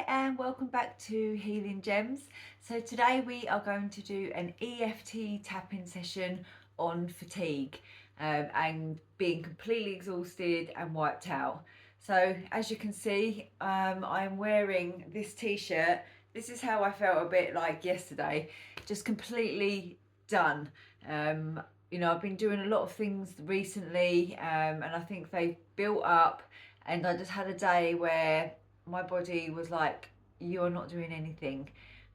and welcome back to Healing Gems. So today we are going to do an EFT tapping session on fatigue and being completely exhausted and wiped out. So as you can see, I'm wearing this t-shirt. This is how I felt a bit like yesterday, just completely done. I've been doing a lot of things recently and I think they've built up, and I just had a day where my body was like, you're not doing anything.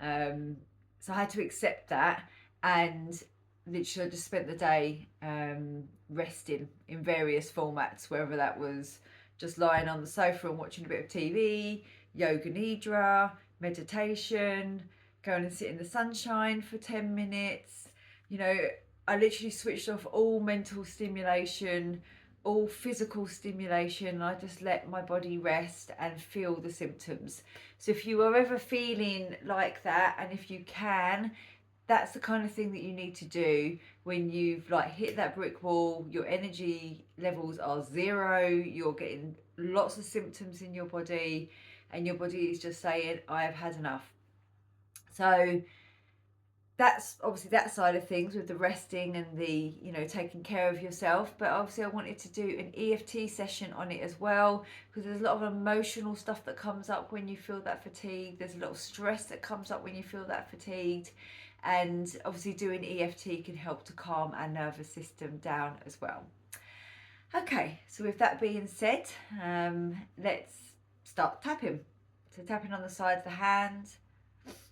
So I had to accept that, and literally I just spent the day resting in various formats, whether that was just lying on the sofa and watching a bit of TV, yoga nidra, meditation, going and sit in the sunshine for 10 minutes. I literally switched off all mental stimulation, all physical stimulation. I just let my body rest and feel the symptoms. So if you are ever feeling like that, and if you can, that's the kind of thing that you need to do when you've like hit that brick wall, your energy levels are zero, you're getting lots of symptoms in your body, and your body is just saying, I've had enough. So that's obviously that side of things with the resting and the taking care of yourself. But obviously I wanted to do an EFT session on it as well, because there's a lot of emotional stuff that comes up when you feel that fatigue. There's a lot of stress that comes up when you feel that fatigued, and obviously doing EFT can help to calm our nervous system down as well. Okay, so with that being said, let's start tapping. So tapping on the sides of the hand,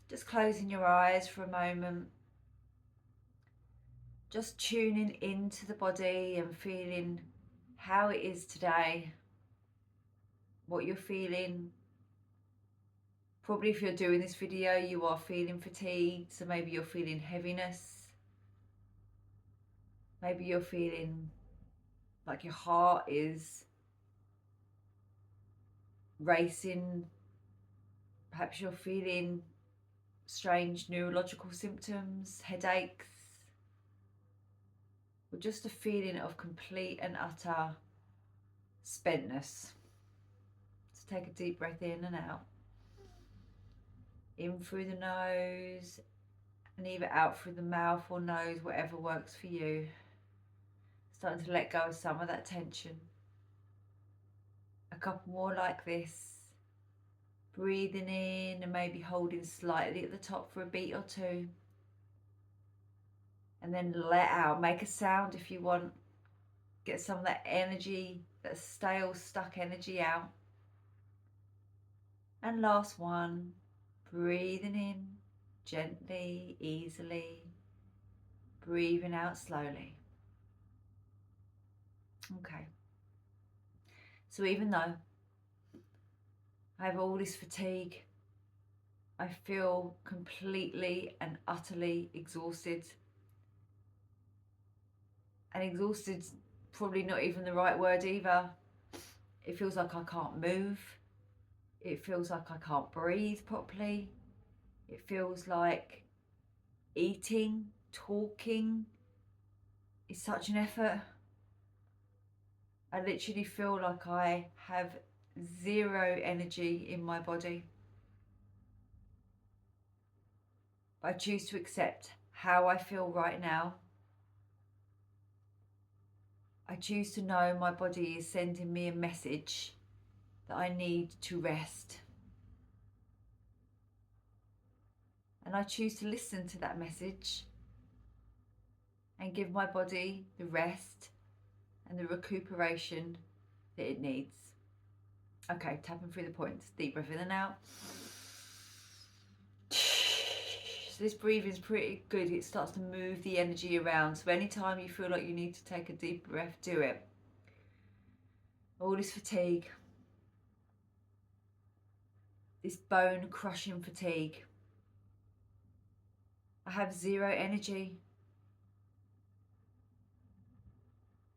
just closing your eyes for a moment, just tuning into the body and feeling how it is today, what you're feeling. Probably if you're doing this video, you are feeling fatigued, so maybe you're feeling heaviness. Maybe you're feeling like your heart is racing. Perhaps you're feeling strange neurological symptoms, headaches, or just a feeling of complete and utter spentness. So take a deep breath in and out. In through the nose and either out through the mouth or nose, whatever works for you. Starting to let go of some of that tension. A couple more like this. Breathing in and maybe holding slightly at the top for a beat or two. And then let out. Make a sound if you want. Get some of that energy, that stale, stuck energy out. And last one. Breathing in gently, easily. Breathing out slowly. Okay. So even though I have all this fatigue, I feel completely and utterly exhausted. And exhausted's probably not even the right word either. It feels like I can't move. It feels like I can't breathe properly. It feels like eating, talking is such an effort. I literally feel like I have zero energy in my body. But I choose to accept how I feel right now. I choose to know my body is sending me a message that I need to rest. And I choose to listen to that message and give my body the rest and the recuperation that it needs. Okay, tapping through the points. Deep breath in and out. So this breathing is pretty good. It starts to move the energy around. So anytime you feel like you need to take a deep breath, do it. All this fatigue, this bone crushing fatigue. I have zero energy.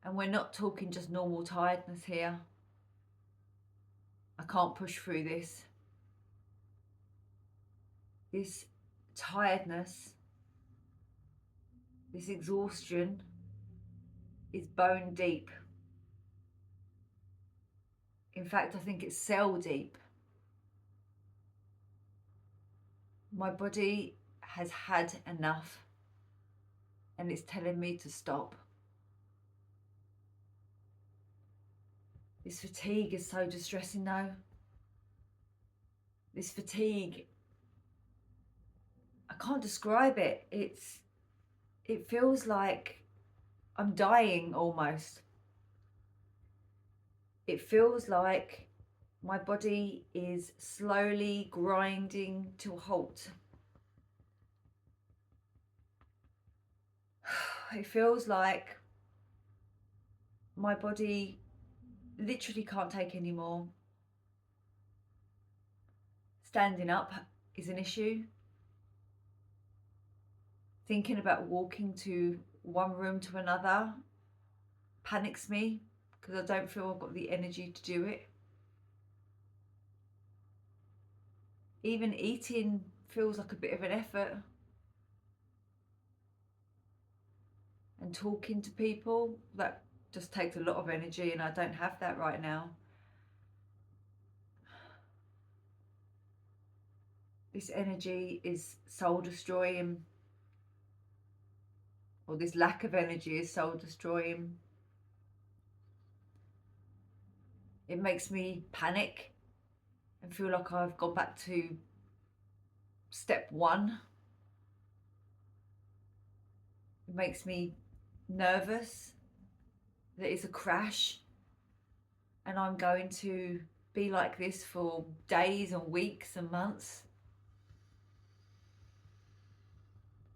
And we're not talking just normal tiredness here. I can't push through this. This tiredness, this exhaustion is bone deep. In fact, I think it's cell deep. My body has had enough and it's telling me to stop. This fatigue is so distressing though. This fatigue, I can't describe it. It feels like I'm dying almost. It feels like my body is slowly grinding to a halt. It feels like my body literally can't take any more. Standing up is an issue. Thinking about walking to one room to another panics me because I don't feel I've got the energy to do it. Even eating feels like a bit of an effort. And talking to people, that just takes a lot of energy and I don't have that right now. This energy is soul destroying, or this lack of energy is soul destroying. It makes me panic and feel like I've gone back to step one. It makes me nervous that it's a crash and I'm going to be like this for days and weeks and months.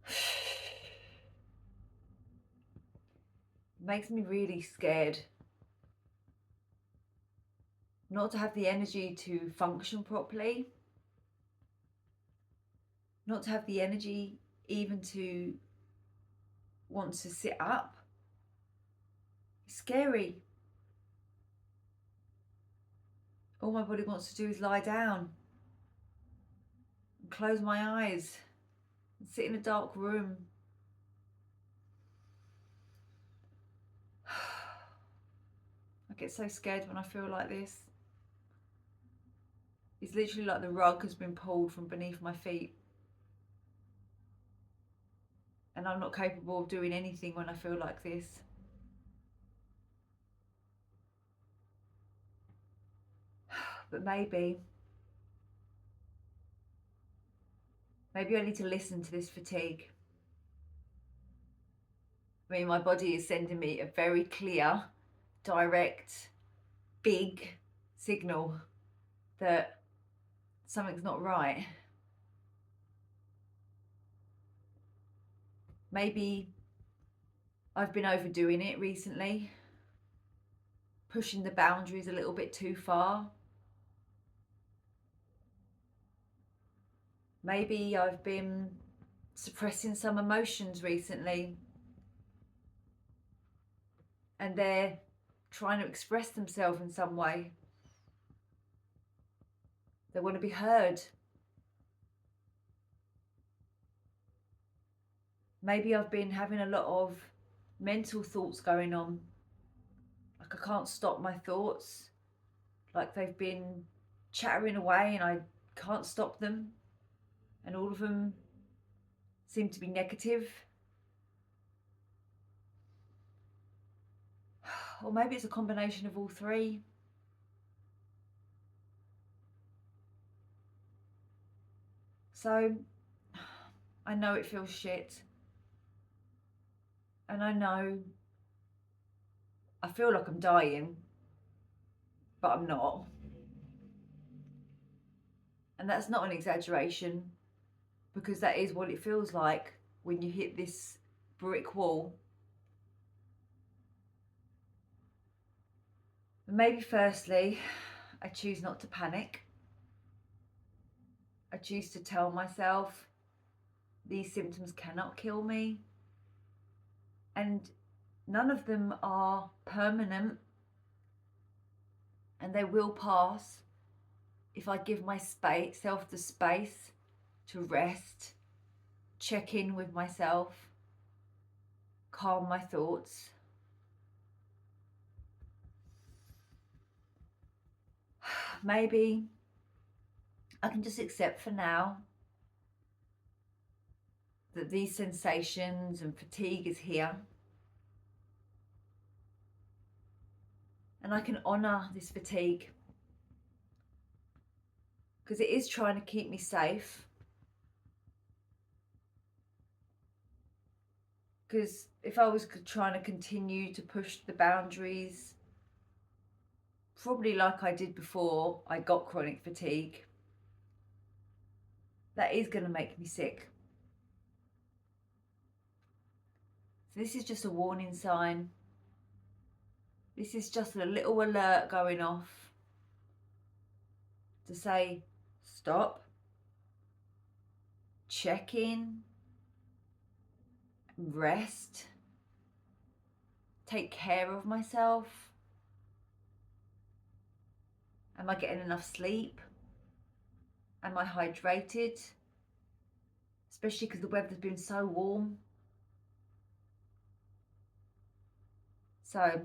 It makes me really scared not to have the energy to function properly, not to have the energy even to want to sit up. It's scary. All my body wants to do is lie down and close my eyes and sit in a dark room. I get so scared when I feel like this. It's literally like the rug has been pulled from beneath my feet. And I'm not capable of doing anything when I feel like this. But maybe I need to listen to this fatigue. I mean, my body is sending me a very clear, direct, big signal that something's not right. Maybe I've been overdoing it recently, pushing the boundaries a little bit too far. Maybe I've been suppressing some emotions recently and they're trying to express themselves in some way. They want to be heard. Maybe I've been having a lot of mental thoughts going on. Like I can't stop my thoughts. Like they've been chattering away and I can't stop them. And all of them seem to be negative. Or maybe it's a combination of all three. So I know it feels shit. And I know I feel like I'm dying, but I'm not. And that's not an exaggeration, because that is what it feels like when you hit this brick wall. Maybe firstly, I choose not to panic. I choose to tell myself these symptoms cannot kill me. And none of them are permanent. And they will pass if I give myself the space to rest, check in with myself, calm my thoughts. Maybe I can just accept for now that these sensations and fatigue is here. And I can honour this fatigue because it is trying to keep me safe. Because if I was trying to continue to push the boundaries, probably like I did before I got chronic fatigue, that is going to make me sick. So this is just a warning sign. This is just a little alert going off to say, stop, check in, rest, take care of myself. Am I getting enough sleep? Am I hydrated? Especially because the weather's been so warm. So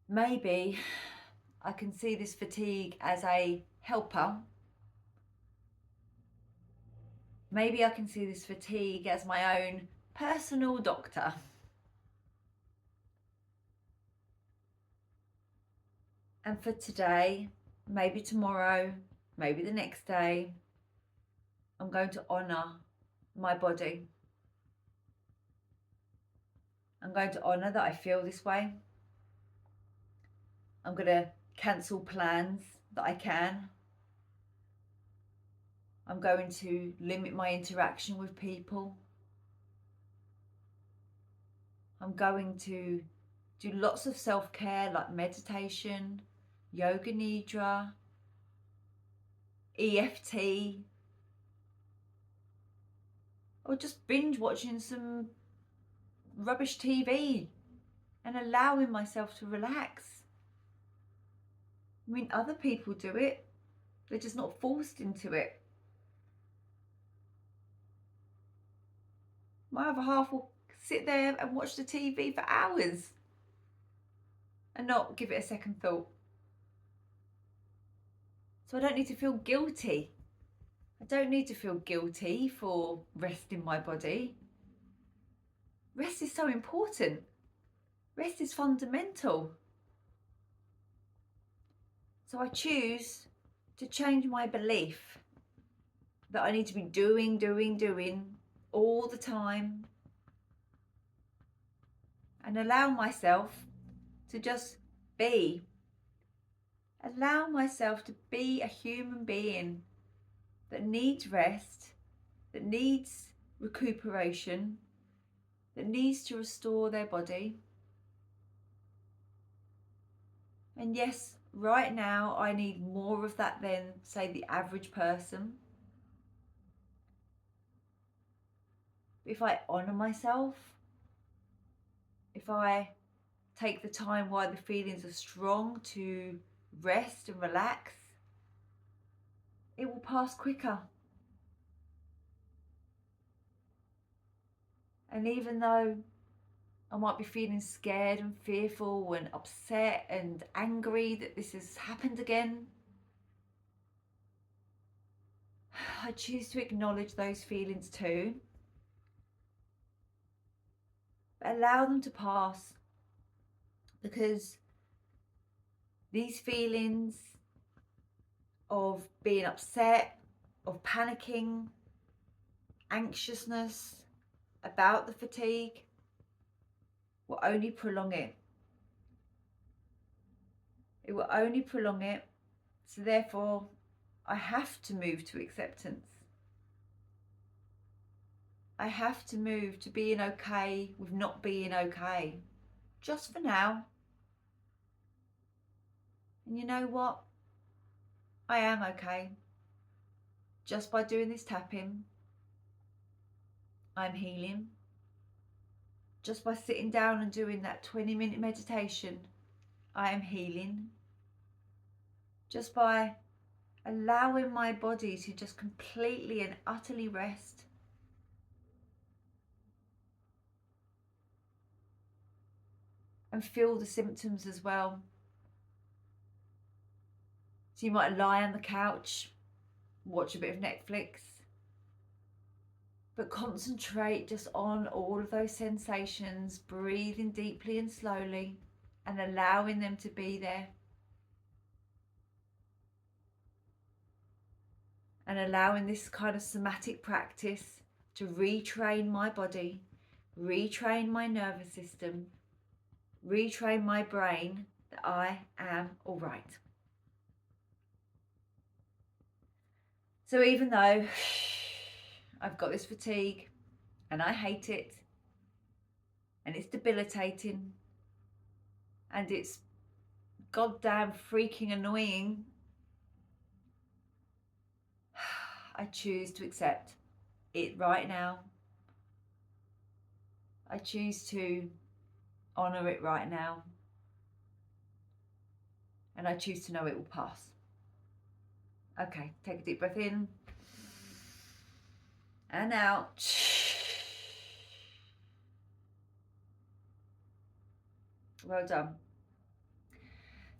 maybe I can see this fatigue as a helper. Maybe I can see this fatigue as my own personal doctor. And for today, maybe tomorrow, maybe the next day, I'm going to honour my body. I'm going to honour that I feel this way. I'm going to cancel plans that I can. I'm going to limit my interaction with people. I'm going to do lots of self-care like meditation, yoga nidra, EFT, or just binge watching some rubbish TV and allowing myself to relax. I mean, other people do it. They're just not forced into it. My other half will sit there and watch the TV for hours and not give it a second thought. So I don't need to feel guilty. I don't need to feel guilty for resting my body. Rest is so important. Rest is fundamental. So I choose to change my belief that I need to be doing all the time, and allow myself to just be. Allow myself to be a human being that needs rest, that needs recuperation, that needs to restore their body. And yes, right now I need more of that than, say, the average person. If I honour myself, if I take the time while the feelings are strong to rest and relax, it will pass quicker. And even though I might be feeling scared and fearful and upset and angry that this has happened again, I choose to acknowledge those feelings too. But allow them to pass, because these feelings of being upset, of panicking, anxiousness about the fatigue will only prolong it. It will only prolong it. So therefore, I have to move to acceptance. I have to move to being okay with not being okay, just for now. And you know what? I am okay. Just by doing this tapping, I'm healing. Just by sitting down and doing that 20-minute meditation, I am healing. Just by allowing my body to just completely and utterly rest, and feel the symptoms as well. So you might lie on the couch, watch a bit of Netflix, But concentrate just on all of those sensations, breathing deeply and slowly and allowing them to be there. And allowing this kind of somatic practice to retrain my body, retrain my nervous system, retrain my brain that I am all right. So even though I've got this fatigue and I hate it and it's debilitating and it's goddamn freaking annoying, I choose to accept it right now. I choose to honour it right now. And I choose to know it will pass. Okay, take a deep breath in and out. Well done.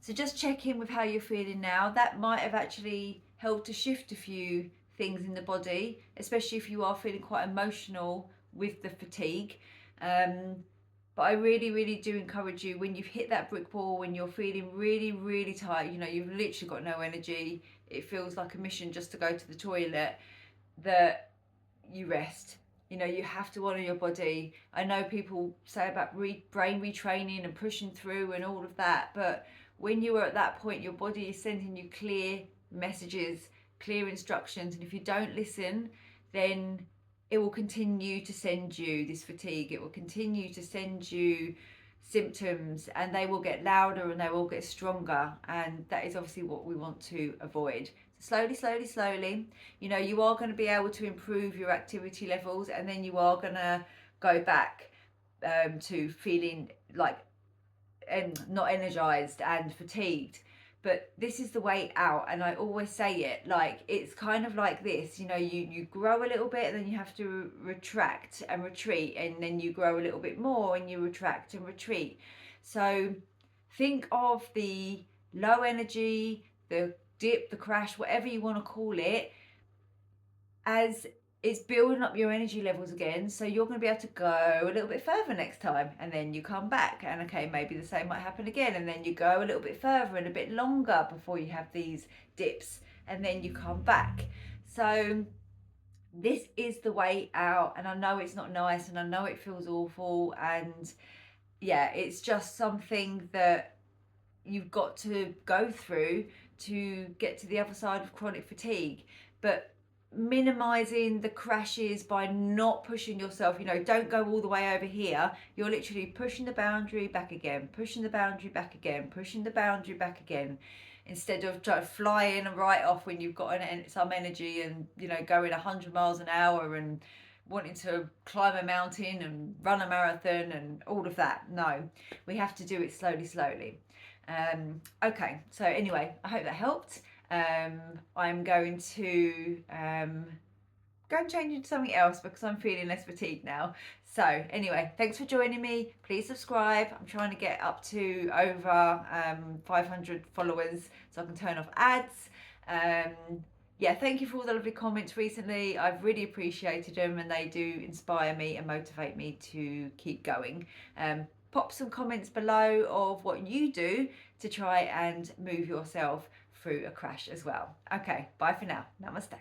So just check in with how you're feeling now. That might have actually helped to shift a few things in the body, especially if you are feeling quite emotional with the fatigue. But I really do encourage you, when you've hit that brick wall, when you're feeling really tired, you know, you've literally got no energy, it feels like a mission just to go to the toilet, that you rest. You know, you have to honour your body. I know people say about brain retraining and pushing through and all of that, but when you are at that point, your body is sending you clear messages, clear instructions, and if you don't listen, then it will continue to send you this fatigue. It will continue to send you symptoms, and they will get louder and they will get stronger, and that is obviously what we want to avoid. So slowly, you know, you are going to be able to improve your activity levels, and then you are going to go back to feeling like not energized and fatigued. But this is the way out, and I always say it, like, it's kind of like this, you know, you grow a little bit and then you have to retract and retreat, and then you grow a little bit more and you retract and retreat. So think of the low energy, the dip, the crash, whatever you want to call it, as it's building up your energy levels again, so you're going to be able to go a little bit further next time, and then you come back, and okay, maybe the same might happen again, and then you go a little bit further and a bit longer before you have these dips, and then you come back. So this is the way out, and I know it's not nice, and I know it feels awful, and yeah, it's just something that you've got to go through to get to the other side of chronic fatigue. But minimizing the crashes by not pushing yourself, you know, don't go all the way over here. You're literally pushing the boundary back again, pushing the boundary back again, pushing the boundary back again, instead of trying to fly in and right off when you've got some energy and, you know, going 100 miles an hour and wanting to climb a mountain and run a marathon and all of that. No, we have to do it slowly. Okay, so anyway, I hope that helped. I'm going to go and change into something else because I'm feeling less fatigued now. So anyway, thanks for joining me. Please subscribe. I'm trying to get up to over 500 followers so I can turn off ads. Yeah, thank you for all the lovely comments recently. I've really appreciated them, and they do inspire me and motivate me to keep going. Pop some comments below of what you do to try and move yourself through a crash as well. Okay, bye for now. Namaste.